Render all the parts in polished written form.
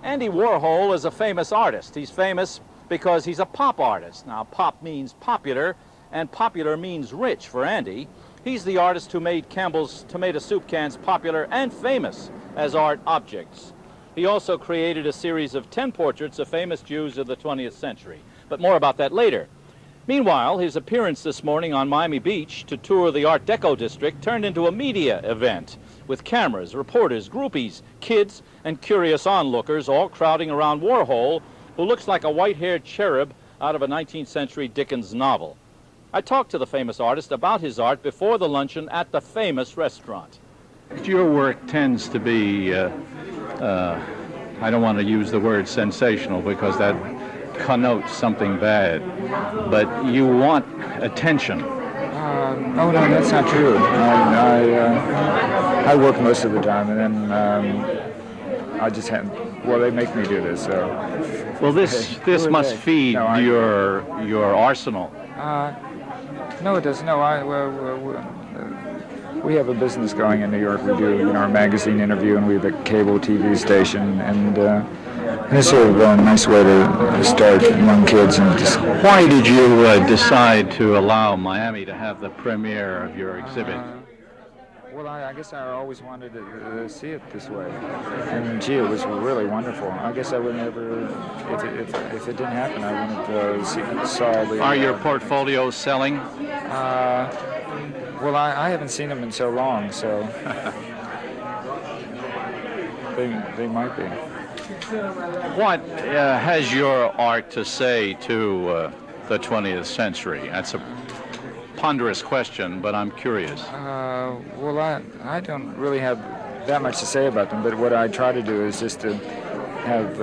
Andy Warhol is a famous artist. He's famous because he's a pop artist. Now, pop means popular, and popular means rich for Andy. He's the artist who made Campbell's tomato soup cans popular and famous as art objects. He also created a series of 10 portraits of famous Jews of the 20th century. But more about that later. Meanwhile, his appearance this morning on Miami Beach to tour the Art Deco district turned into a media event with cameras, reporters, groupies, kids, and curious onlookers all crowding around Warhol, who looks like a white-haired cherub out of a 19th century Dickens novel. I talked to the famous artist about his art before the luncheon at the famous restaurant. Your work tends to be, I don't want to use the word sensational because that connotes something bad, but you want attention. Oh, no, that's not true. I work most of the time, and then I just they make me do this, so... Well, this must feed your arsenal. No, it doesn't. No, we have a business going in New York. We do our magazine interview, and we have a cable TV station, and it's sort of a nice way to start young kids. And just... Why did you decide to allow Miami to have the premiere of your exhibit? Well, I guess I always wanted to see it this way, and gee, it was really wonderful. I guess I would never, if it didn't happen, I wouldn't have saw the... Are your portfolios selling? Well, I haven't seen them in so long, so they might be. What has your art to say to the 20th century? That's a ponderous question, but I'm curious. Well, I don't really have that much to say about them, but what I try to do is just to have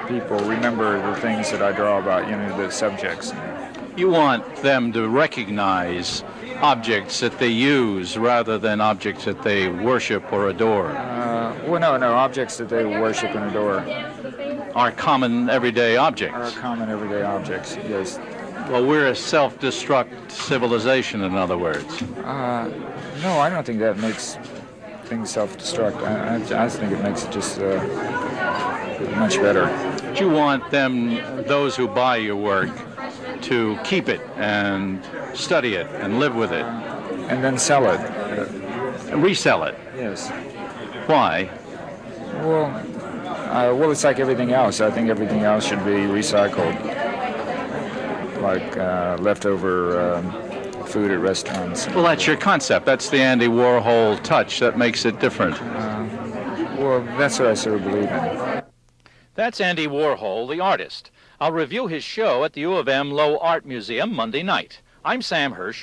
people remember the things that I draw about, the subjects. You want them to recognize objects that they use rather than objects that they worship or adore. Well, no, objects that they worship and adore. Are common everyday objects. Are common everyday objects, yes. Well, we're a self-destruct civilization, in other words. No, I don't think that makes things self-destruct. I think it makes it just much better. But you want those who buy your work, to keep it and study it and live with it. And then sell it. Resell it? Yes. Why? Well, it's like everything else. I think everything else should be recycled. Like leftover food at restaurants. Well, that's your concept. That's the Andy Warhol touch that makes it different. Well, that's what I sort of believe in. That's Andy Warhol, the artist. I'll review his show at the U of M Low Art Museum Monday night. I'm Sam Hirsch.